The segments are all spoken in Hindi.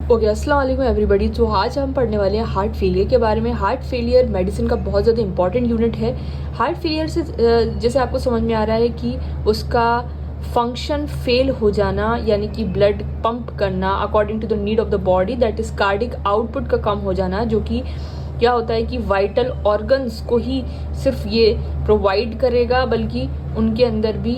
ओके, अस्सलाम वालेकुम एवरीबॉडी। तो आज हम पढ़ने वाले हैं हार्ट फेलियर के बारे में। हार्ट फेलियर मेडिसिन का बहुत ज़्यादा इंपॉर्टेंट यूनिट है। हार्ट फेलियर से जैसे आपको समझ में आ रहा है कि उसका फंक्शन फेल हो जाना, यानी कि ब्लड पंप करना according to the need of the body, that is cardiac output का कम हो जाना, जो कि क्या होता है कि वाइटल ऑर्गन्स को ही सिर्फ ये प्रोवाइड करेगा, बल्कि उनके अंदर भी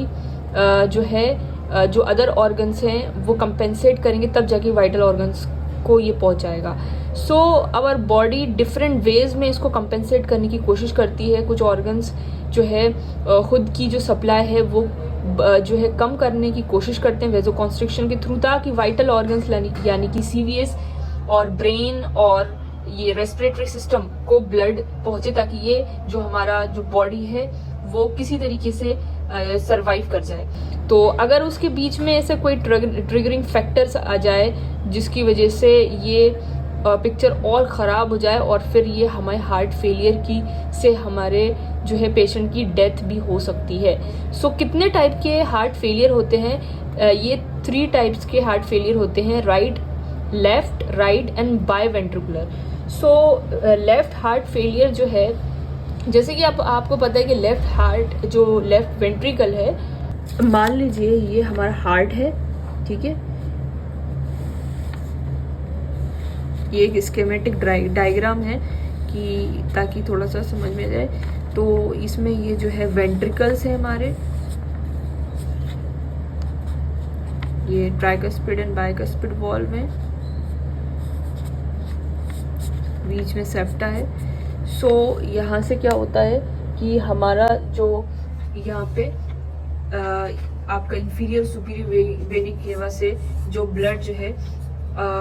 जो है जो अदर ऑर्गन्स हैं वो कंपेंसेट करेंगे, तब जाके वाइटल ऑर्गन्स को ये पहुंचाएगा। So our body different ways में इसको कंपेंसेट करने की कोशिश करती है। कुछ ऑर्गन्स जो है खुद की जो सप्लाई है वो जो है कम करने की कोशिश करते हैं वेजो कॉन्स्ट्रिक्शन के थ्रू, ताकि वाइटल ऑर्गन्स यानी कि सीवीएस और ब्रेन और ये रेस्पिरेटरी सिस्टम को ब्लड पहुंचे, ताकि ये जो हमारा जो बॉडी है वो किसी तरीके से सरवाइव कर जाए। तो अगर उसके बीच में ऐसे कोई ट्रिगरिंग फैक्टर्स आ जाए जिसकी वजह से ये पिक्चर और ख़राब हो जाए और फिर ये हमारे हार्ट फेलियर की से हमारे जो है पेशेंट की डेथ भी हो सकती है। सो कितने टाइप के हार्ट फेलियर होते हैं? ये 3 टाइप्स के हार्ट फेलियर होते हैं: right, left, right and biventricular. So left heart failure जो है, जैसे कि आपको पता है कि लेफ्ट वेंट्रिकल है। मान लीजिए ये हमारा हार्ट है, ठीक है। ये एक स्कीमेटिक डायग्राम है कि ताकि थोड़ा सा समझ में जाए। तो इसमें ये जो है वेंट्रिकल्स है हमारे, ये ट्राइकस्पिड एंड बाइकस्पिड वॉल में, बीच में सेप्टा है। सो यहाँ से क्या होता है कि हमारा जो यहाँ पे आपका इंफीरियर सुपीरियर वेनिक केवा से जो ब्लड जो है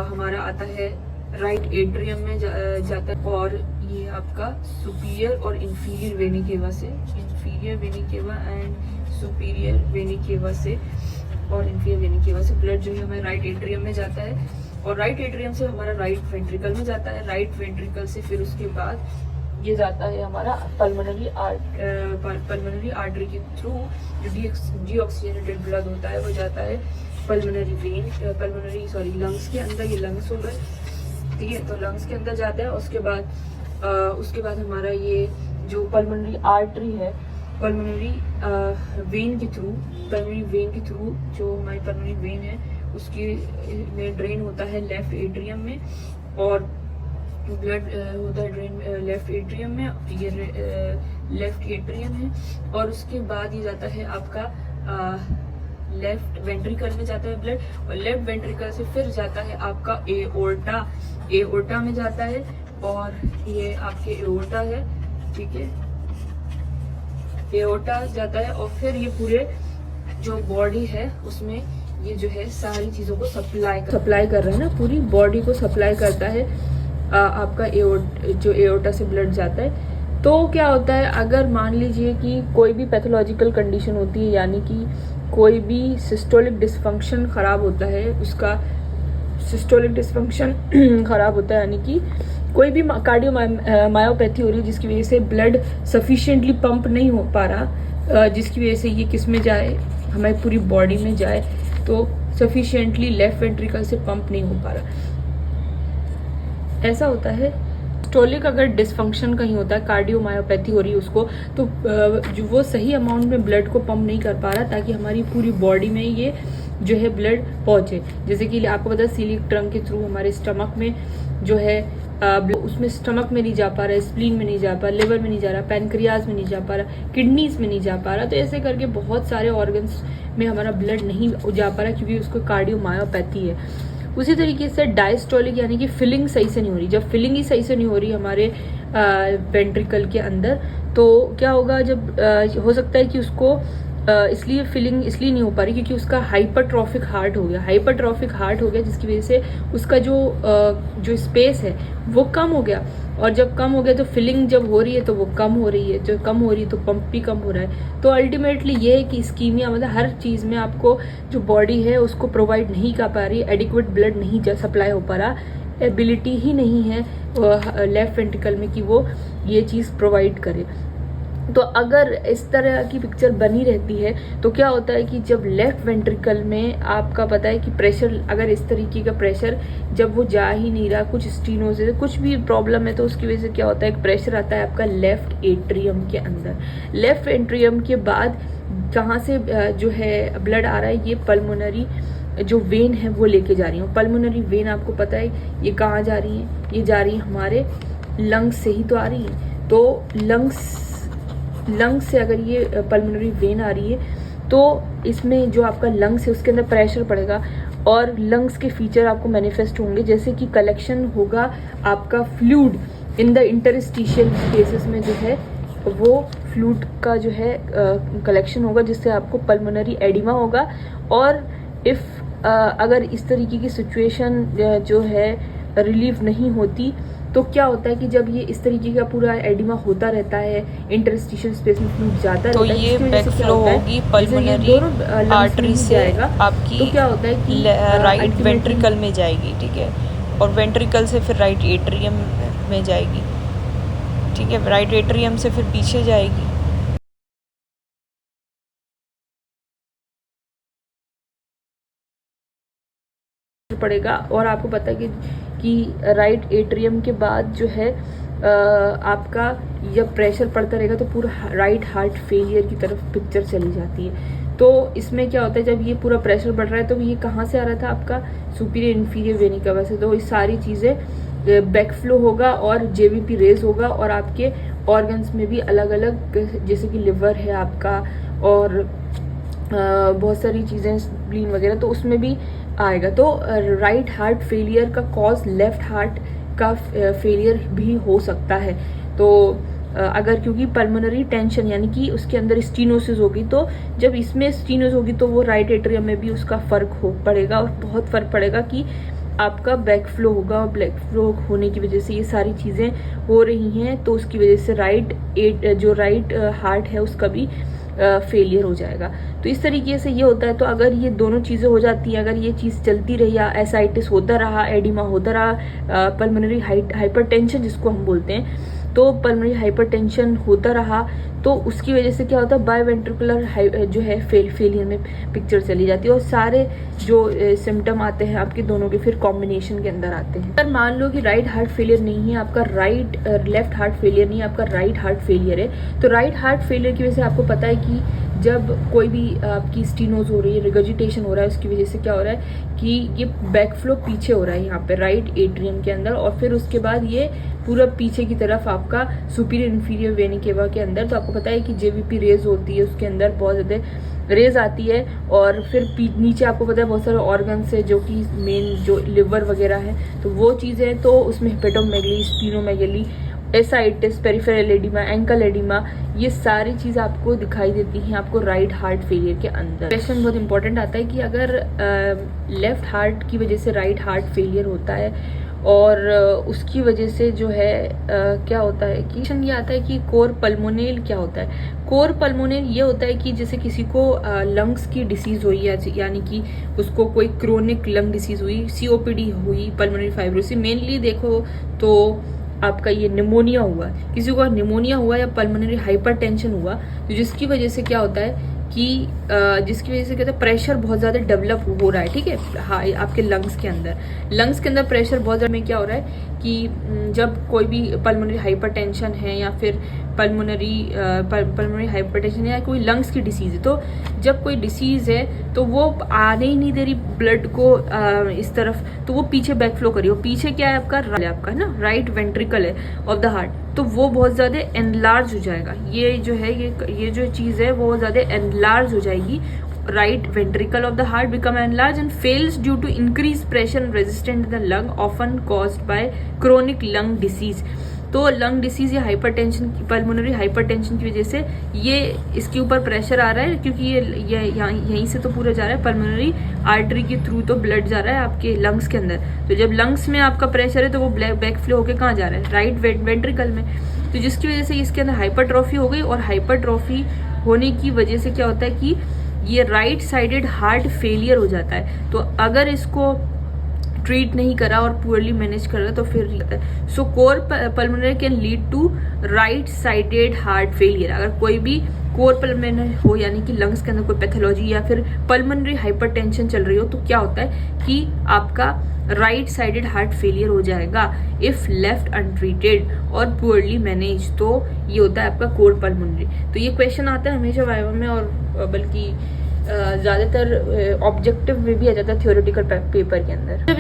हमारा आता है राइट एट्रियम में जाता है, और ये आपका सुपीरियर और इंफीरियर वेनिक केवा से, इंफीरियर वेनिक केवा एंड सुपीरियर वेनिक केवा से और इंफीरियर वेनिक केवा से ब्लड जो है हमारे राइट एट्रियम में जाता है, और राइट एट्रियम से हमारा राइट वेंट्रिकल में जाता है। राइट वेंट्रिकल से फिर उसके बाद ये जाता है हमारा पल्मोनरी आर्टरी के थ्रू, जो डीऑक्सीजनेटेड ब्लड होता है वो जाता है लंग्स के अंदर। ये लंग्स हो गए, ठीक है। तो लंग्स के अंदर जाता है। उसके बाद हमारा ये जो पल्मोनरी आर्टरी है, पल्मोनरी वेन के थ्रू जो हमारी पल्मोनरी वेन है उसकी में ड्रेन होता है लेफ्ट एट्रियम में, और ब्लड होता है ड्रेन लेफ्ट एट्रियम में, ये लेफ्ट एट्रियम है। और उसके बाद ये जाता है आपका लेफ्ट वेंट्रिकल में जाता है ब्लड, और लेफ्ट वेंट्रिकल से फिर जाता है आपका एओर्टा में जाता है, और ये आपके एओर्टा है, ठीक है। एओर्टा जाता है और फिर ये पूरे जो बॉडी है उसमें ये जो है सारी चीजों को सप्लाई कर रहा है ना, पूरी बॉडी को सप्लाई करता है आपका जो एओर्टा से ब्लड जाता है। तो क्या होता है, अगर मान लीजिए कि कोई भी पैथोलॉजिकल कंडीशन होती है, यानी कि कोई भी सिस्टोलिक डिसफंक्शन खराब होता है, उसका सिस्टोलिक डिसफंक्शन खराब होता है, यानी कि कोई भी कार्डियोमायोपैथी हो रही है जिसकी वजह से ब्लड सफिशिएंटली पंप नहीं हो पा रहा, जिसकी वजह से ये किस में जाए, हमारी पूरी बॉडी में जाए, तो सफिशिएंटली लेफ्ट वेंट्रिकल से पंप नहीं हो पा रहा, ऐसा होता है। सिस्टोलिक अगर डिसफंक्शन कहीं होता है, कार्डियोमायोपैथी हो रही है उसको, तो जो वो सही अमाउंट में ब्लड को पंप नहीं कर पा रहा, ताकि हमारी पूरी बॉडी में ये जो है ब्लड पहुंचे। जैसे कि आपको पता है सीलिक ट्रंक के थ्रू हमारे स्टमक में जो है उसमें स्टमक में नहीं जा पा रहा, स्प्लीन में नहीं जा पा रहा, लिवर में नहीं जा रहा, पैनक्रियाज में नहीं जा पा रहा, किडनीज में नहीं जा पा रहा। तो ऐसे करके बहुत सारे ऑर्गन्स में हमारा ब्लड नहीं जा पा रहा, क्योंकि उसको कार्डियोमायोपैथी है। उसी तरीके से डायस्टोलिक, यानी कि फिलिंग सही से नहीं हो रही। जब फिलिंग ही सही से नहीं हो रही हमारे वेंट्रिकल के अंदर, तो क्या होगा, जब हो सकता है कि उसको इसलिए फिलिंग इसलिए नहीं हो पा रही क्योंकि उसका हाइपरट्रॉफिक हार्ट हो गया, जिसकी वजह से उसका जो स्पेस है वो कम हो गया, और जब कम हो गया तो फिलिंग जब हो रही है तो वो कम हो रही है, जो कम हो रही है तो पंप भी कम हो रहा है। तो अल्टीमेटली ये है कि इस्कीमिया मतलब हर चीज़ में आपको जो बॉडी है उसको प्रोवाइड नहीं कर पा रही, एडिक्वेट ब्लड नहीं सप्लाई हो पा रहा, एबिलिटी ही नहीं है लेफ्ट वेंट्रिकल में कि वो ये चीज़ प्रोवाइड करे। तो अगर इस तरह की पिक्चर बनी रहती है तो क्या होता है कि जब लेफ्ट वेंट्रिकल में आपका पता है कि प्रेशर, अगर इस तरीके का प्रेशर जब वो जा ही नहीं रहा, कुछ स्टीनोसिस कुछ भी प्रॉब्लम है, तो उसकी वजह से क्या होता है, एक प्रेशर आता है आपका लेफ्ट एट्रियम के अंदर। लेफ्ट एट्रियम के बाद कहाँ से जो है ब्लड आ रहा है, ये पल्मोनरी जो वेन है वो लेके जा रही है। पल्मोनरी वेन आपको पता है ये कहाँ जा रही है, ये जा रही है हमारे लंग्स से ही तो आ रही है। तो लंग्स से अगर ये पल्मोनरी वेन आ रही है तो इसमें जो आपका लंग्स है उसके अंदर प्रेशर पड़ेगा और लंग्स के फीचर आपको मैनिफेस्ट होंगे, जैसे कि कलेक्शन होगा आपका fluid in the interstitial spaces में, जो है वो फ्लूइड का जो है कलेक्शन होगा, जिससे आपको पल्मोनरी एडिमा होगा। और अगर इस तरीके की सिचुएशन जो है रिलीव नहीं होती तो क्या होता है कि जब ये इस तरीके का पूरा एडिमा होता रहता है, इंटरस्टिशियल स्पेस में फ्लूइड जाता तो रहता है, ये बैकफ्लो होगी पल्मोनरी आर्टरी से आपकी तो क्या होता है कि राइट वेंट्रिकल में जाएगी, ठीक है, और वेंट्रिकल से फिर राइट एट्रियम में जाएगी, ठीक है, राइट एट्रियम से फिर पीछे जाएगी। पड़ेगा। और आपको पता है कि राइट एट्रियम के बाद जो है आपका जब प्रेशर पड़ता रहेगा तो पूरा राइट हार्ट फेलियर की तरफ पिक्चर चली जाती है। तो इसमें क्या होता है, जब ये पूरा प्रेशर बढ़ रहा है तो ये कहाँ से आ रहा था, आपका सुपीरियर इन्फीरियर वेनी का वैसे, तो ये सारी चीज़ें बैकफ्लो होगा और जेवीपी रेज होगा और आपके ऑर्गन्स में भी अलग अलग, जैसे कि लिवर है आपका और बहुत सारी चीज़ें स्प्लीन वगैरह, तो उसमें भी आएगा। तो राइट हार्ट फेलियर का कॉज लेफ्ट हार्ट का फेलियर भी हो सकता है। तो अगर क्योंकि पल्मोनरी टेंशन यानी कि उसके अंदर स्टीनोसिस होगी, तो जब इसमें स्टीनोसिस होगी तो वो राइट एट्रियम में भी उसका फर्क पड़ेगा और बहुत फर्क पड़ेगा कि आपका बैकफ्लो होगा, और बैकफ्लो होने की वजह से ये सारी चीज़ें हो रही हैं, तो उसकी वजह से राइट हार्ट है उसका भी फेलियर हो जाएगा। तो इस तरीके से ये होता है। तो अगर ये दोनों चीज़ें हो जाती हैं, अगर ये चीज़ चलती रही या एसाइटिस होता रहा, एडिमा होता रहा, पल्मोनरी हाइपरटेंशन जिसको हम बोलते हैं, तो पल्मोनरी हाइपरटेंशन होता रहा तो उसकी वजह से क्या होता है, बायोवेंट्रिकुलर जो है फेलियर में पिक्चर चली जाती है और सारे जो सिम्टम आते हैं आपके दोनों के फिर कॉम्बिनेशन के अंदर आते हैं। अगर मान लो कि राइट हार्ट फेलियर नहीं है आपका, लेफ्ट हार्ट फेलियर नहीं है आपका, राइट हार्ट फेलियर है, तो राइट हार्ट फेलियर की वजह से आपको पता है कि जब कोई भी आपकी स्टीनोज हो रही है, रिगर्जिटेशन हो रहा है, उसकी वजह से क्या हो रहा है कि ये बैकफ्लो पीछे हो रहा है यहाँ पे राइट एट्रियम के अंदर, और फिर उसके बाद ये पूरा पीछे की तरफ आपका सुपीरियर इन्फीरियर वेनी केवा के अंदर। तो आपको पता है कि जेवीपी रेज होती है, उसके अंदर बहुत ज़्यादा रेज आती है, और फिर नीचे आपको पता है बहुत सारे ऑर्गन्स है जो कि मेन जो लिवर वगैरह है, तो वो चीज़ें, तो उसमें hepatomegaly, splenomegaly, ascites, peripheral oedema, ankle oedema, ये सारी चीज़ आपको दिखाई देती हैं आपको राइट हार्ट फेलियर के अंदर। क्वेश्चन बहुत इंपॉर्टेंट आता है कि अगर लेफ्ट हार्ट की वजह से राइट हार्ट फेलियर होता है और उसकी वजह से जो है क्या होता है कि क्वेश्चन ये आता है कि कोर पल्मोनेल क्या होता है। कोर पल्मोनेल ये होता है कि जैसे किसी को लंग्स की डिसीज़ हुई, यानी कि उसको कोई क्रोनिक लंग डिसीज़ हुई, COPD हुई, पल्मोनरी फाइब्रोसिस, मेनली देखो तो आपका ये निमोनिया हुआ, किसी को निमोनिया हुआ या पल्मोनरी हाइपरटेंशन हुआ, तो जिसकी वजह से क्या होता है कि जिसकी वजह से कहते हैं प्रेशर बहुत ज़्यादा डेवलप हो रहा है, ठीक है, हाँ, आपके लंग्स के अंदर प्रेशर बहुत ज़्यादा में क्या हो रहा है कि जब कोई भी पल्मोनरी हाइपरटेंशन है या फिर पल्मोनरी हाइपरटेंशन है या कोई लंग्स की डिसीज़ है, तो जब कोई डिसीज़ है तो वो आने ही नहीं दे रही ब्लड को इस तरफ, तो वो पीछे बैकफ्लो करी, वो पीछे क्या है आपका है ना, राइट वेंट्रिकल है ऑफ द हार्ट, तो वो बहुत ज़्यादा एनलार्ज हो जाएगा। ये जो है ये जो चीज़ है वो ज़्यादा एनलार्ज हो जाएगी। right ventricle of the heart become enlarged and fails due to increased pressure and resistance in the lung, often caused by chronic lung disease। तो लंग डिसीज या हाइपरटेंशन, पल्मोनरी हाइपरटेंशन की वजह से ये इसके ऊपर प्रेशर आ रहा है, क्योंकि ये यहीं से तो पूरा जा रहा है, पल्मोनरी आर्टरी के थ्रू तो ब्लड जा रहा है आपके लंग्स के अंदर। तो जब लंग्स में आपका प्रेशर है तो वो बैक फ्लो होकर कहाँ जा रहा है, राइट वेंट्रिकल में, तो जिसकी वजह से इसके अंदर हाइपरट्रॉफी हो गई। और हाइपरट्रॉफी होने की वजह से क्या होता है कि ये राइट साइडेड हार्ट फेलियर हो जाता है। तो अगर इसको ट्रीट नहीं करा और पुअरली मैनेज करा तो फिर रहता है। So cor pulmonale can lead to right sided heart failure. अगर कोई भी कोर पल्मोनरी हो यानी कि लंग्स के अंदर कोई पैथोलॉजी या फिर पल्मोनरी हाइपरटेंशन चल रही हो तो क्या होता है कि आपका राइट साइडेड हार्ट फेलियर हो जाएगा इफ लेफ्ट अनट्रीटेड और पुअरली मैनेज। तो ये होता है आपका कोर पल्मोनरी। तो ये क्वेश्चन आता है हमेशा वाइवा में और बल्कि ज़्यादातर ऑब्जेक्टिव में भी आ जाता है थ्योरेटिकल पेपर के अंदर। जब